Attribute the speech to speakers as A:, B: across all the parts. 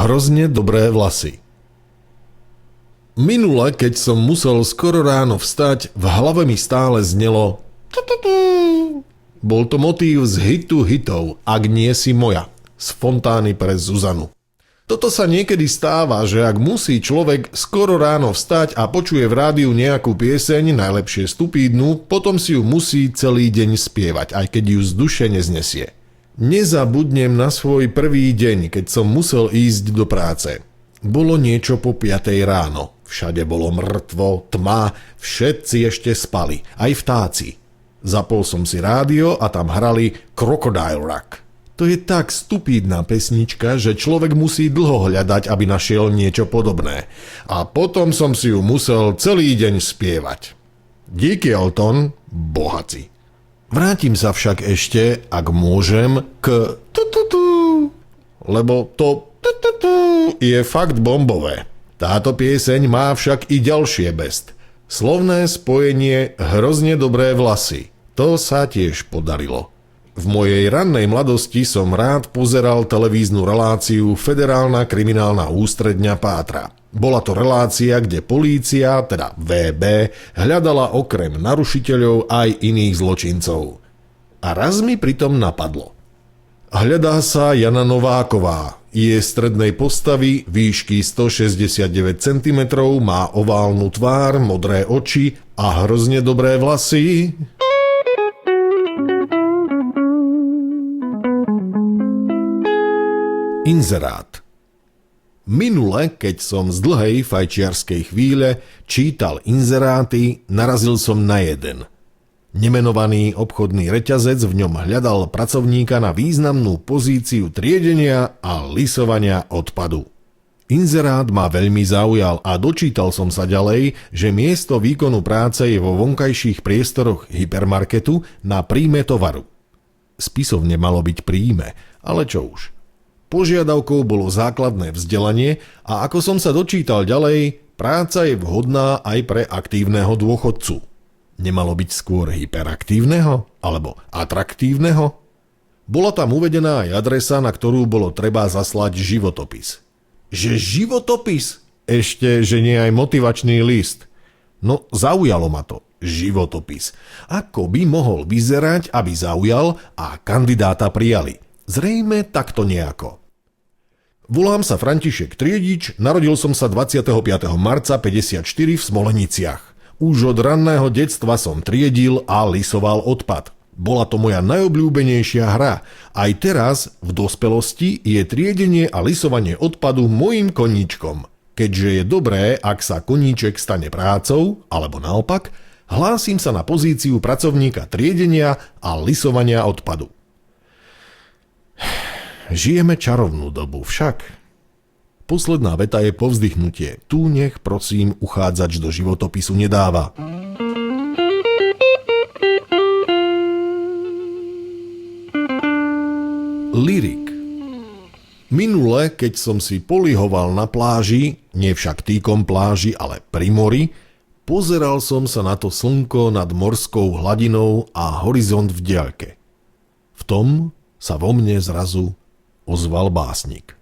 A: hrozne dobré vlasy. Minule, keď som musel skoro ráno vstať, v hlave mi stále znelo Bol to motív z hitu hitov Ak nie si moja, z Fontány pre Zuzanu. Toto sa niekedy stáva, že ak musí človek skoro ráno vstať a počuje v rádiu nejakú pieseň, najlepšie stupídnu, potom si ju musí celý deň spievať, aj keď ju z duše neznesie. Nezabudnem na svoj prvý deň, keď som musel ísť do práce. Bolo niečo po 5 ráno. Všade bolo mŕtvo, tma, všetci ešte spali, aj vtáci. Zapol som si rádio a tam hrali Crocodile Rock. To je tak stupídna pesnička, že človek musí dlho hľadať, aby našiel niečo podobné. A potom som si ju musel celý deň spievať. Díky, Elton, bohaci. Vrátim sa však ešte, ak môžem, k tu, lebo to je fakt bombové. Táto pieseň má však i ďalšie best. Slovné spojenie hrozne dobré vlasy. To sa tiež podarilo. V mojej rannej mladosti som rád pozeral televíznu reláciu Federálna kriminálna ústredňa pátra. Bola to relácia, kde polícia, teda VB, hľadala okrem narušiteľov aj iných zločincov. A raz mi pritom napadlo. Hľadá sa Jana Nováková. Je strednej postavy, výšky 169 cm, má oválnu tvár, modré oči a hrozne dobré vlasy. Inzerát. Minule, keď som z dlhej fajčiarskej chvíle čítal inzeráty, narazil som na jeden. Nemenovaný obchodný reťazec v ňom hľadal pracovníka na významnú pozíciu triedenia a lisovania odpadu. Inzerát ma veľmi zaujal a dočítal som sa ďalej, že miesto výkonu práce je vo vonkajších priestoroch hypermarketu na príjme tovaru. Spisovne malo byť príjme, ale čo už. Požiadavkou bolo základné vzdelanie a ako som sa dočítal ďalej, práca je vhodná aj pre aktívneho dôchodcu. Nemalo byť skôr hyperaktívneho alebo atraktívneho? Bola tam uvedená aj adresa, na ktorú bolo treba zaslať životopis. Že životopis? Ešte, že nie aj motivačný list. No, zaujalo ma to. Životopis. Ako by mohol vyzerať, aby zaujal a kandidáta prijali? Zrejme takto nejako. Volám sa František Triedič, narodil som sa 25. marca 54 v Smoleniciach. Už od ranného detstva som triedil a lisoval odpad. Bola to moja najobľúbenejšia hra. Aj teraz, v dospelosti, je triedenie a lisovanie odpadu mojím koníčkom. Keďže je dobré, ak sa koníček stane prácou, alebo naopak, hlásim sa na pozíciu pracovníka triedenia a lisovania odpadu. Žijeme čarovnú dobu však. Posledná veta je povzdychnutie. Tu nech prosím uchádzač do životopisu nedáva. Lyrik. Minule, keď som si polihoval na pláži, nie však týkom pláži, ale pri mori, pozeral som sa na to slnko nad morskou hladinou a horizont v diaľke. V tom sa vo mne zrazu ozval básnik.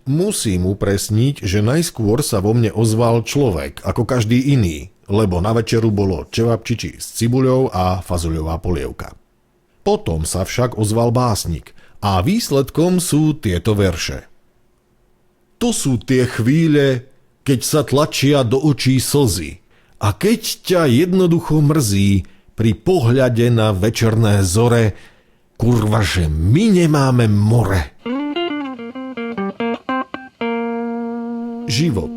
A: Musím upresniť, že najskôr sa vo mne ozval človek, ako každý iný, lebo na večeru bolo čevapčiči s cibuľou a fazuľová polievka. Potom sa však ozval básnik a výsledkom sú tieto verše. To sú tie chvíle, keď sa tlačia do očí slzy a keď ťa jednoducho mrzí pri pohľade na večerné zore, kurva, že my nemáme more. Život.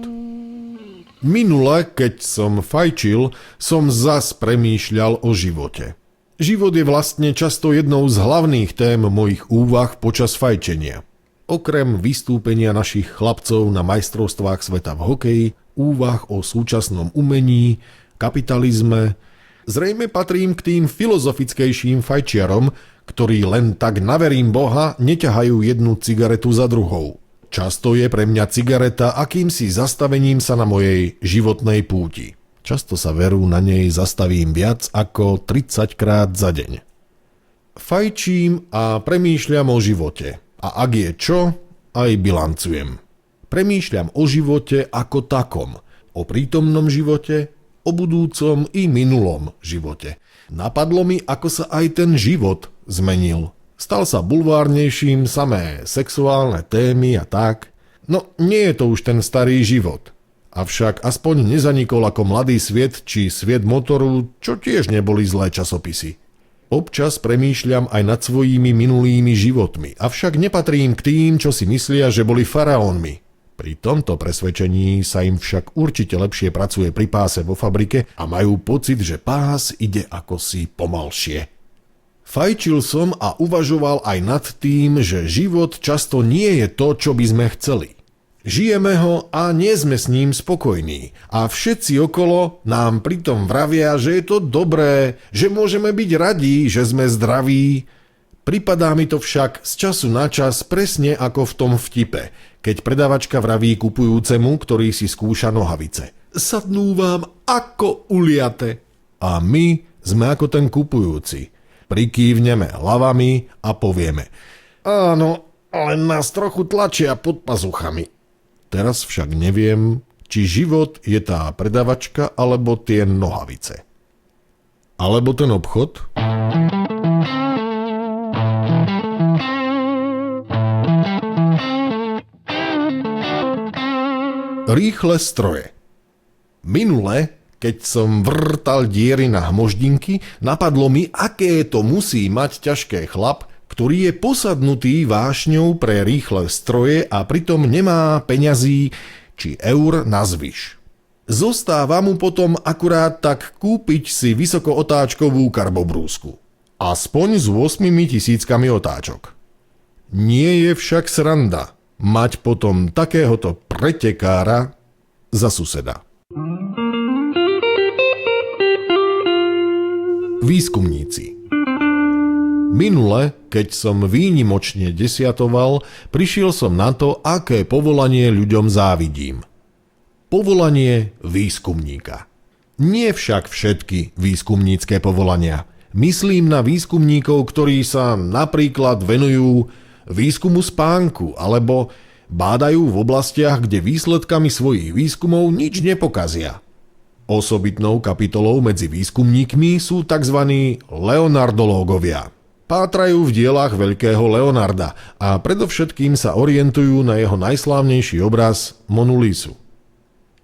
A: Minule, keď som fajčil, som zas premýšľal o živote. Život je vlastne často jednou z hlavných tém mojich úvah počas fajčenia. Okrem vystúpenia našich chlapcov na majstrovstvách sveta v hokeji, úvah o súčasnom umení, kapitalizme, zrejme patrím k tým filozofickejším fajčiarom, ktorí len tak na verím Boha neťahajú jednu cigaretu za druhou. Často je pre mňa cigareta akýmsi zastavením sa na mojej životnej púti. Často sa veru na nej zastavím viac ako 30 krát za deň. Fajčím a premýšľam o živote. A ak je čo, aj bilancujem. Premýšľam o živote ako takom, o prítomnom živote, o budúcom i minulom živote. Napadlo mi, ako sa aj ten život zmenil. Stal sa bulvárnejším, samé sexuálne témy a tak. No, nie je to už ten starý život. Avšak aspoň nezanikol ako Mladý sviet či Sviet motoru, čo tiež neboli zlé časopisy. Občas premýšľam aj nad svojimi minulými životmi, avšak nepatrím k tým, čo si myslia, že boli faraónmi. Pri tomto presvedčení sa im však určite lepšie pracuje pri páse vo fabrike a majú pocit, že pás ide akosi pomalšie. Fajčil som a uvažoval aj nad tým, že život často nie je to, čo by sme chceli. Žijeme ho a nie sme s ním spokojní a všetci okolo nám pritom vravia, že je to dobré, že môžeme byť radi, že sme zdraví. Pripadá mi to však z času na čas presne ako v tom vtipe, keď predavačka vraví kupujúcemu, ktorý si skúša nohavice. Sadnú vám ako uliate. A my sme ako ten kupujúci. Prikývneme hlavami a povieme: áno, ale nás trochu tlačia pod pazuchami. Teraz však neviem, či život je tá predavačka alebo tie nohavice. Alebo ten obchod? Rýchle stroje. Minule, keď som vrtal diery na hmoždinky, napadlo mi, aké to musí mať ťažké chlap, ktorý je posadnutý vášňou pre rýchle stroje a pritom nemá peňazí či eur na zvyš. Zostáva mu potom akurát tak kúpiť si vysokootáčkovú karbobrúsku. Aspoň s 8 000 otáčok. Nie je však sranda mať potom takéhoto pretekára za suseda. Výskumníci. Minule, keď som výnimočne desiatoval, prišiel som na to, aké povolanie ľuďom závidím. Povolanie výskumníka. Nie však všetky výskumnícke povolania. Myslím na výskumníkov, ktorí sa napríklad venujú výskumu spánku alebo bádajú v oblastiach, kde výsledkami svojich výskumov nič nepokazia. Osobitnou kapitolou medzi výskumníkmi sú tzv. Leonardológovia. Pátrajú v dielách veľkého Leonarda a predovšetkým sa orientujú na jeho najslávnejší obraz Monu Lisu.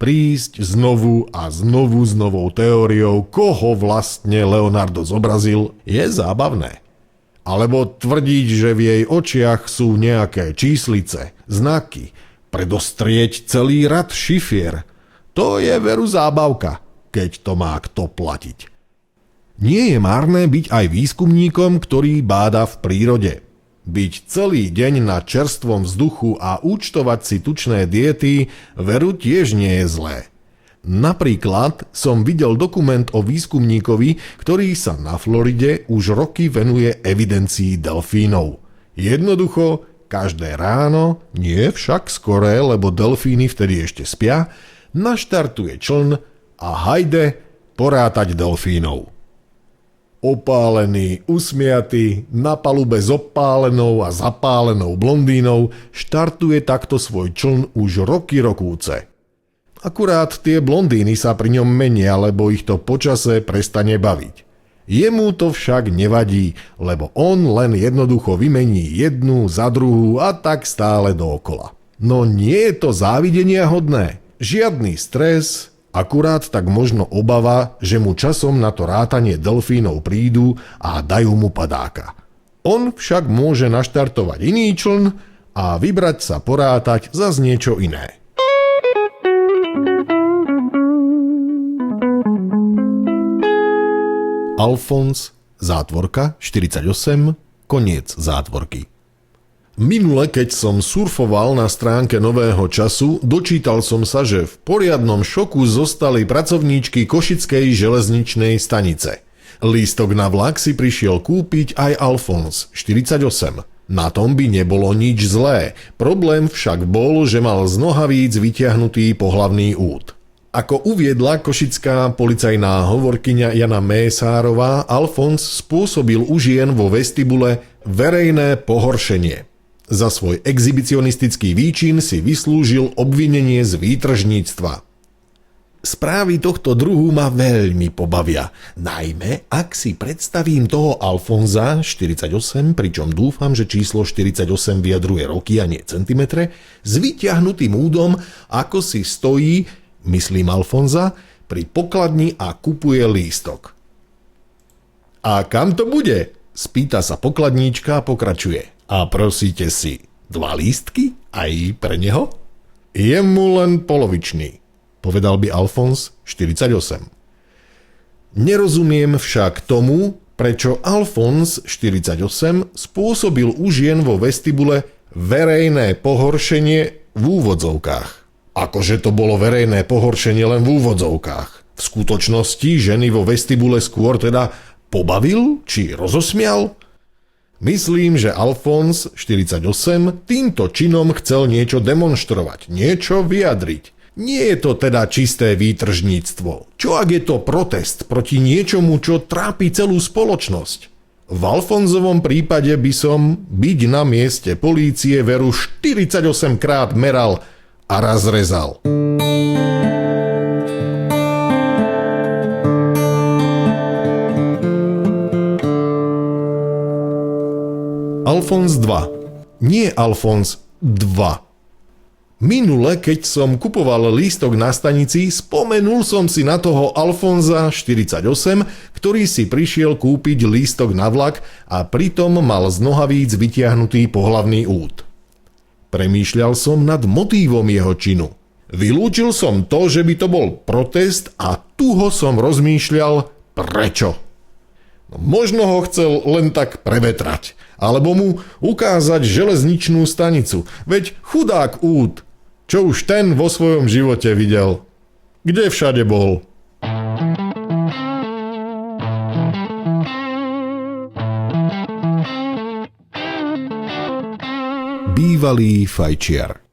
A: Prísť znovu a znovu s novou teóriou, koho vlastne Leonardo zobrazil, je zábavné. Alebo tvrdiť, že v jej očiach sú nejaké číslice, znaky, predostrieť celý rad šifier. To je veru zábavka, keď to má kto platiť. Nie je márne byť aj výskumníkom, ktorý báda v prírode. Byť celý deň na čerstvom vzduchu a účtovať si tučné diety veru tiež nie je zlé. Napríklad som videl dokument o výskumníkovi, ktorý sa na Floride už roky venuje evidencii delfínov. Jednoducho, každé ráno, nie však skoré, lebo delfíny vtedy ešte spia, naštartuje čln a hajde porátať delfínov. Opálený, usmiatý, na palube s opálenou a zapálenou blondínou štartuje takto svoj čln už roky rokúce. Akurát tie blondíny sa pri ňom menia, lebo ich to počase prestane baviť. Jemu to však nevadí, lebo on len jednoducho vymení jednu za druhú a tak stále dookola. No nie je to závidenia hodné. Žiadny stres, akurát tak možno obava, že mu časom na to rátanie delfínov prídu a dajú mu padáka. On však môže naštartovať iný čln a vybrať sa porátať zas niečo iné. Alfons, zátvorka, 48, koniec zátvorky. Minule, keď som surfoval na stránke Nového času, dočítal som sa, že v poriadnom šoku zostali pracovníčky Košickej železničnej stanice. Lístok na vlak si prišiel kúpiť aj Alfons, 48. Na tom by nebolo nič zlé, problém však bol, že mal z nohavíc vytiahnutý pohlavný úd. Ako uviedla košická policajná hovorkyňa Jana Mésárová, Alfons spôsobil u žien vo vestibule verejné pohoršenie. Za svoj exhibicionistický výčin si vyslúžil obvinenie z výtržníctva. Správy tohto druhu ma veľmi pobavia, najmä ak si predstavím toho Alfonza 48, pričom dúfam, že číslo 48 vyjadruje roky a nie centimetre, s vyťahnutým údom, ako si stojí, myslím Alfonza, pri pokladni a kupuje lístok. A kam to bude? Spýta sa pokladníčka a pokračuje. A prosíte si 2 lístky aj pre neho? Je mu len polovičný, povedal by Alfons 48. Nerozumiem však tomu, prečo Alfons 48 spôsobil u žien vo vestibule verejné pohoršenie v úvodzovkách. Akože to bolo verejné pohoršenie len v úvodzovkách. V skutočnosti ženy vo vestibule skôr teda pobavil či rozosmial? Myslím, že Alfons 48 týmto činom chcel niečo demonštrovať, niečo vyjadriť. Nie je to teda čisté výtržníctvo. Čo ak je to protest proti niečomu, čo trápi celú spoločnosť? V Alfonzovom prípade by som byť na mieste polície veru 48 krát meral a razrezal. Alfons 2. Nie Alfons 2. Minule, keď som kupoval lístok na stanici, spomenul som si na toho Alfonza 48, ktorý si prišiel kúpiť lístok na vlak a pritom mal z nohavíc vytiahnutý pohlavný úd. Premýšľal som nad motívom jeho činu. Vylúčil som to, že by to bol protest a tuho som rozmýšľal prečo. Možno ho chcel len tak prevetrať, alebo mu ukázať železničnú stanicu, veď chudák úd, čo už ten vo svojom živote videl. Kde všade bol? Bývalý fajčiar.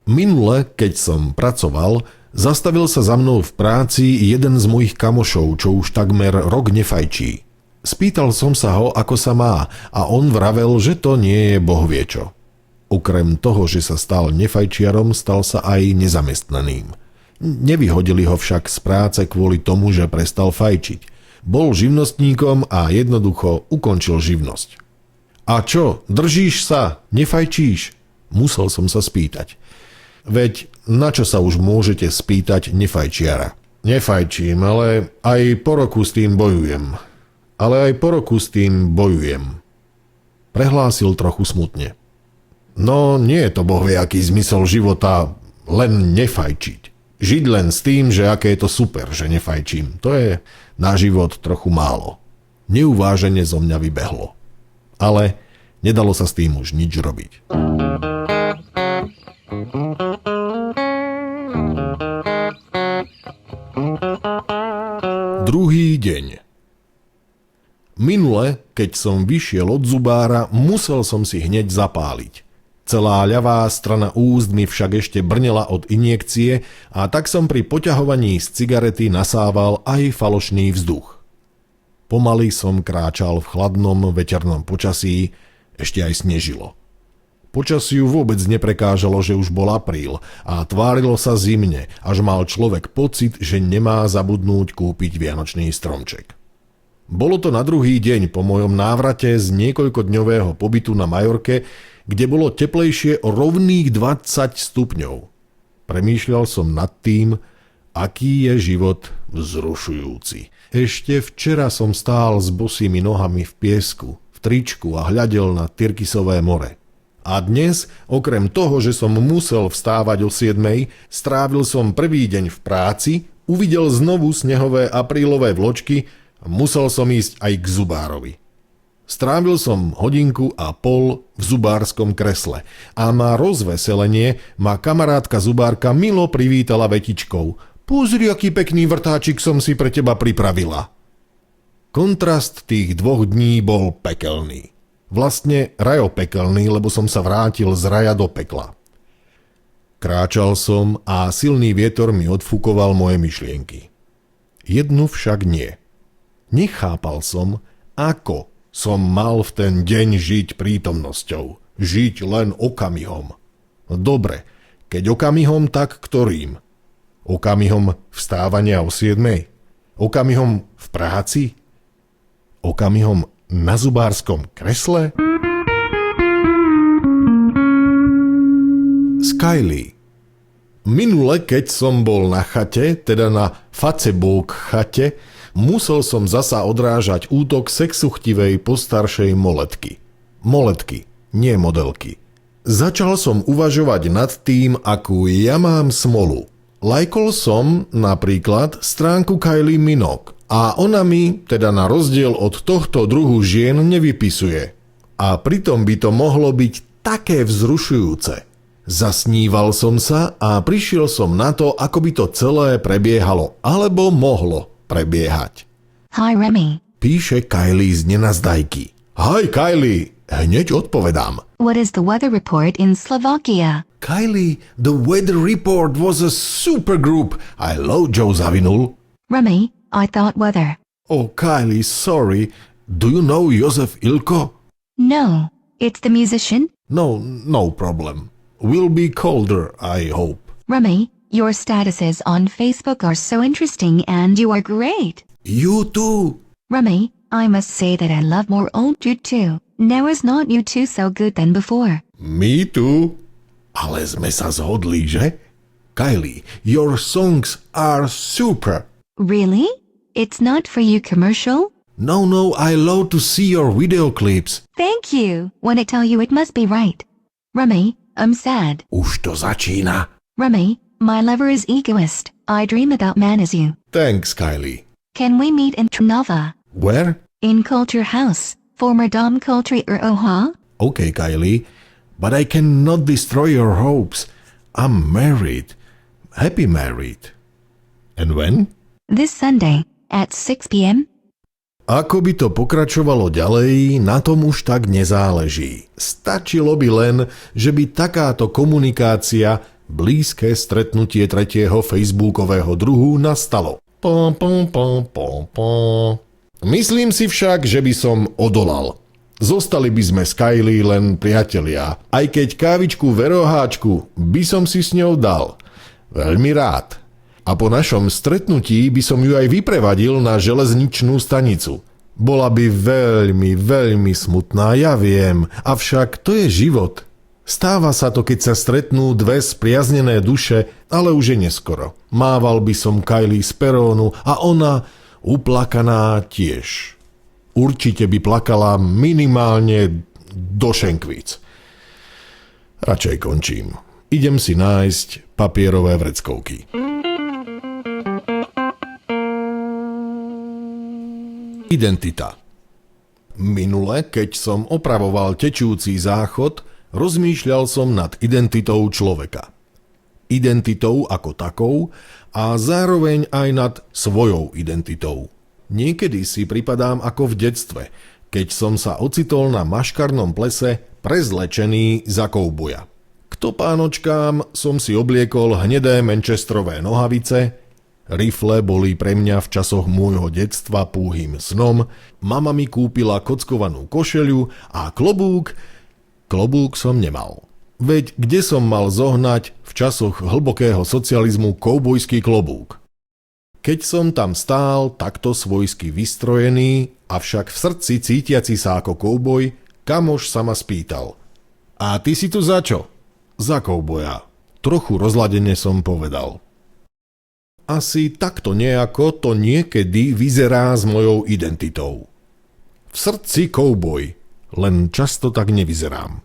A: Minule, keď som pracoval, zastavil sa za mnou v práci jeden z mojich kamošov, čo už takmer rok nefajčí. Spýtal som sa ho, ako sa má, a on vravel, že to nie je bohviečo. Okrem toho, že sa stal nefajčiarom, stal sa aj nezamestnaným. Nevyhodili ho však z práce kvôli tomu, že prestal fajčiť. Bol živnostníkom a jednoducho ukončil živnosť. A čo, držíš sa, nefajčíš? Musel som sa spýtať. Veď na čo sa už môžete spýtať nefajčiara? Nefajčím, ale aj po roku s tým bojujem. Prehlásil trochu smutne. No, nie je to bohviaký zmysel života len nefajčiť. Žiť len s tým, že aké je to super, že nefajčím. To je na život trochu málo. Neuvážene zo mňa vybehlo. Ale nedalo sa s tým už nič robiť. Druhý deň. Minule, keď som vyšiel od zubára, musel som si hneď zapáliť. Celá ľavá strana úst mi však ešte brnela od injekcie a tak som pri poťahovaní z cigarety nasával aj falošný vzduch. Pomaly som kráčal v chladnom veternom počasí, ešte aj snežilo. Počasiu vôbec neprekážalo, že už bol apríl a tvárilo sa zimne, až mal človek pocit, že nemá zabudnúť kúpiť vianočný stromček. Bolo to na druhý deň po mojom návrate z niekoľkodňového pobytu na Majorke, kde bolo teplejšie o rovných 20 stupňov. Premýšľal som nad tým, aký je život vzrušujúci. Ešte včera som stál s bosými nohami v piesku, v tričku a hľadel na Tyrkisové more. A dnes, okrem toho, že som musel vstávať o 7:00, strávil som prvý deň v práci, uvidel znovu snehové aprílové vločky a musel som ísť aj k zubárovi. Strávil som 1,5 hodiny v zubárskom kresle a na rozveselenie ma kamarátka zubárka milo privítala vetičkou: Pozri, aký pekný vrtáčik som si pre teba pripravila. Kontrast tých 2 dní bol pekelný. Vlastne rajopekelný, lebo som sa vrátil z raja do pekla. Kráčal som a silný vietor mi odfúkoval moje myšlienky. Jednu však nie. Nechápal som, ako som mal v ten deň žiť prítomnosťou. Žiť len okamihom. Dobre, keď okamihom, tak ktorým? Okamihom vstávania o 7? Okamihom v práci? Okamihom na zubárskom kresle? Skyly. Minule, keď som bol na chate, teda na Facebook chate, musel som zasa odrážať útok sexuchtivej postaršej moletky. Moletky, nie modelky. Začal som uvažovať nad tým, akú ja mám smolu. Lajkol som napríklad stránku Kylie Minogue a ona mi, teda na rozdiel od tohto druhu žien, nevypisuje. A pritom by to mohlo byť také vzrušujúce. Zasníval som sa a prišiel som na to, ako by to celé prebiehalo, alebo mohlo prebiehať.
B: Hi Remy.
A: Píše Kylie z nenazdajky. Hi Kylie, hneď odpovedám.
B: What is the weather report in Slovakia?
A: Kylie, the weather report was a super group. I love Joe Zavinul.
B: Remy, I thought weather.
A: Oh Kylie, sorry. Do you know Jozef Ilko?
B: No, it's the musician.
A: No problem. Will be colder, I hope.
B: Remy, your statuses on Facebook are so interesting and you are great.
A: You too.
B: Remy, I must say that I love more old you too. Now is not you two so good than before.
A: Me too. Ale sme sa zhodli, že? Kylie, your songs are super.
B: Really? It's not for you commercial?
A: No, I love to see your video clips.
B: Thank you. When I tell you it must be right. Remy, I'm sad.
A: Už to začína.
B: Remy, my lover is egoist. I dream about man as you.
A: Thanks, Kylie.
B: Can we meet in Trnava?
A: Where?
B: In Culture House, former Dom Culture or Oha?
A: Okay, Kylie, but I cannot destroy your hopes. I'm married. Happy married. And when?
B: This Sunday, at 6 p.m.
A: Ako by to pokračovalo ďalej, na tom už tak nezáleží. Stačilo by len, že by takáto komunikácia, blízke stretnutie tretieho facebookového druhu nastalo. Myslím si však, že by som odolal. Zostali by sme s Kylie len priatelia, aj keď kávičku veroháčku by som si s ňou dal. Veľmi rád. A po našom stretnutí by som ju aj vyprevadil na železničnú stanicu. Bola by veľmi smutná, ja viem, avšak to je život. Stáva sa to, keď sa stretnú dve spriaznené duše, ale už je neskoro. Mával by som Kylie z perónu a ona, uplakaná, tiež. Určite by plakala minimálne do šenkvíc. Radšej končím. Idem si nájsť papierové vreckovky. Identita. Minule, keď som opravoval tečúci záchod, rozmýšľal som nad identitou človeka. Identitou ako takou a zároveň aj nad svojou identitou. Niekedy si pripadám ako v detstve, keď som sa ocitol na maškarnom plese prezlečený za kouboja. K topánočkám som si obliekol hnedé manchesterové nohavice, rifle boli pre mňa v časoch môjho detstva púhým snom, mama mi kúpila kockovanú košeľu a klobúk som nemal. Veď kde som mal zohnať v časoch hlbokého socializmu koubojský klobúk? Keď som tam stál takto svojsky vystrojený, avšak v srdci cítiaci sa ako kouboj, kamoš sa ma spýtal. A ty si tu za čo? Za kouboja. Trochu rozladene som povedal. Asi takto nejako to niekedy vyzerá s mojou identitou. V srdci kouboj, len často tak nevyzerám.